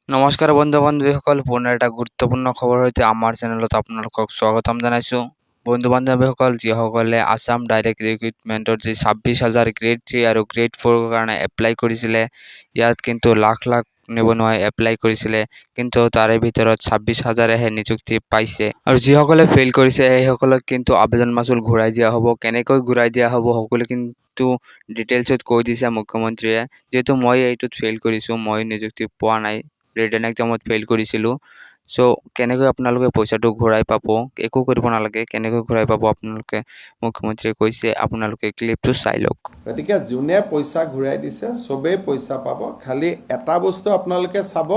নমস্কাৰ বন্ধু বান্ধৱীসকল, পুনৰ এটা গুৰুত্বপূৰ্ণ খবৰ সৈতে আমাৰ চেনেলত আপোনালোকক স্বাগতম জনাইছোঁ। বন্ধু বান্ধৱীসকল, যিসকলে আছাম ডাইৰেক্ট ৰিক্ৰুইটমেণ্টৰ যি 26,000 গ্ৰেড 3 আৰু গ্ৰেড 4ৰ কাৰণে এপ্লাই কৰিছিলে, ইয়াত কিন্তু লাখ লাখ নিবনুৱাই এপ্লাই কৰিছিলে, কিন্তু তাৰে ভিতৰত 26,000হে নিযুক্তি পাইছে। আৰু যিসকলে ফেইল কৰিছে সেইসকলক কিন্তু আবেদন মাচুল ঘূৰাই দিয়া হ'ব। কেনেকৈ ঘূৰাই দিয়া হ'ব সকলো কিন্তু ডিটেইলছত কৈ দিছে মুখ্যমন্ত্ৰীয়ে। যিহেতু মই এইটোত ফেইল কৰিছোঁ, মই নিযুক্তি পোৱা নাই, ৰিটেন এক্সামত ফেইল কৰিছিলোঁ। চ' কেনেকৈ আপোনালোকে পইচাটো ঘূৰাই পাব, একো কৰিব নালাগে, কেনেকৈ ঘূৰাই পাব আপোনালোকে মুখ্যমন্ত্ৰীয়ে কৈছে, আপোনালোকে ক্লিপটো চাই লওক। গতিকে যোনে পইচা ঘূৰাই দিছে চবেই পইচা পাব। খালি এটা বস্তু আপোনালোকে চাব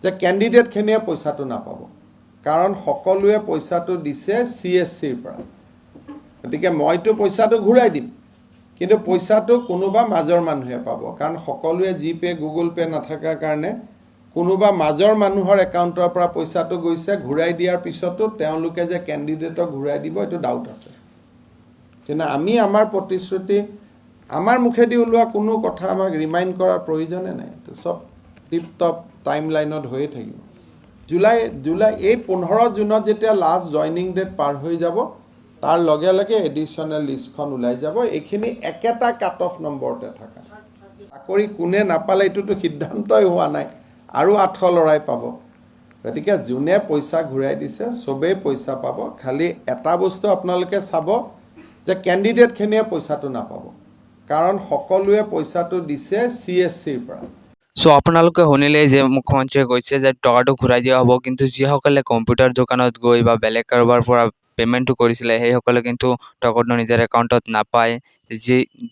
যে কেণ্ডিডেটখিনিয়ে পইচাটো নাপাব, কাৰণ সকলোৱে পইচাটো দিছে CSCৰ পৰা। গতিকে মইতো পইচাটো ঘূৰাই দিম, কিন্তু পইচাটো কোনোবা মাজৰ মানুহে পাব, কাৰণ সকলোৱে জিপে' গুগল পে' নাথাকাৰ কাৰণে কোনোবা মাজৰ মানুহৰ একাউণ্টৰ পৰা পইচাটো গৈছে। ঘূৰাই দিয়াৰ পিছতো তেওঁলোকে যে কেণ্ডিডেটক ঘূৰাই দিব এইটো ডাউট আছে। কিন্তু আমি আমাৰ প্ৰতিশ্ৰুতি, আমাৰ মুখেদি ওলোৱা কোনো কথা আমাক ৰিমাইণ্ড কৰাৰ প্ৰয়োজনে নাই। চব টিপ টপ টাইম লাইনত হৈয়ে থাকিব। জুলাই এই 15 জুনত যেতিয়া লাষ্ট জইনিং ডেট পাৰ হৈ যাব, তাৰ লগে লগে এডিশ্যনেল লিষ্টখন ওলাই যাব। এইখিনি একেটা কাট অফ নম্বৰতে থকা। চাকৰি কোনে নাপালে এইটোতো সিদ্ধান্তই হোৱা নাই, আৰু 800 ল'ৰাই পাব। গতিকে যোনে পইচা ঘূৰাই দিছে চবেই পইচা পাব। খালি এটা বস্তু আপোনালোকে চাব যে কেণ্ডিডেটখিনিয়ে পইচাটো নাপাব, কাৰণ সকলোৱে পইচাটো দিছে CSCৰ পৰা। চ' আপোনালোকে শুনিলেই যে মুখ্যমন্ত্ৰীয়ে কৈছে যে টকাটো ঘূৰাই দিয়া হ'ব, কিন্তু যিসকলে কম্পিউটাৰ দোকানত গৈ বা বেলেগ কাৰোবাৰ পৰা পে'মেণ্টটো কৰিছিলে সেইসকলে কিন্তু টকাটো নিজৰ একাউণ্টত নাপায়।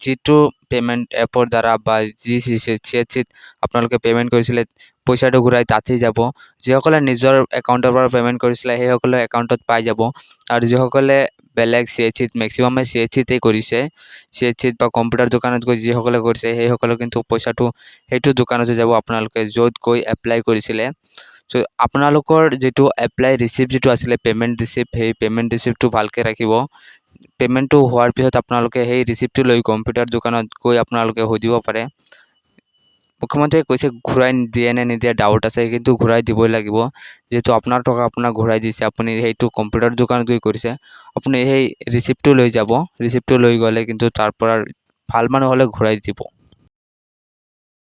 যিটো পে'মেণ্ট এপৰ দ্বাৰা বা যি CSCত আপোনালোকে পে'মেণ্ট কৰিছিলে পইচাটো ঘূৰাই তাতেই যাব। যিসকলে নিজৰ একাউণ্টৰ পৰা পে'মেণ্ট কৰিছিলে সেইসকলে একাউণ্টত পাই যাব, আৰু যিসকলে বেলেগ CSCত, মেক্সিমামে CSCতেই কৰিছে, CSCত বা কম্পিউটাৰ দোকানত গৈ যিসকলে কৰিছে সেইসকলে কিন্তু পইচাটো সেইটো দোকানতে যাব আপোনালোকে য'ত গৈ এপ্লাই কৰিছিলে। চ' আপোনালোকৰ যিটো এপ্লাই ৰিচিপ্ট যিটো আছিলে পে'মেণ্ট ৰিচিপ্ট, সেই পে'মেণ্ট ৰিচিপ্টটো ভালকৈ ৰাখিব। পে'মেণ্টটো হোৱাৰ পিছত আপোনালোকে সেই ৰিচিপ্টটো লৈ কম্পিউটাৰ দোকানত গৈ আপোনালোকে সুধিব পাৰে। মুখ্যমন্ত্ৰীয়ে কৈছে ঘূৰাই দিয়ে নে নিদিয়ে ডাউট আছে, কিন্তু ঘূৰাই দিবই লাগিব। যিহেতু আপোনাৰ টকা আপোনাক ঘূৰাই দিছে, আপুনি সেইটো কম্পিউটাৰ দোকানত গৈ কৰিছে, আপুনি সেই ৰিচিপ্টটো লৈ যাব। ৰিচিপ্টটো লৈ গ'লে কিন্তু তাৰ পৰা ভাল মানুহ হ'লে ঘূৰাই দিব।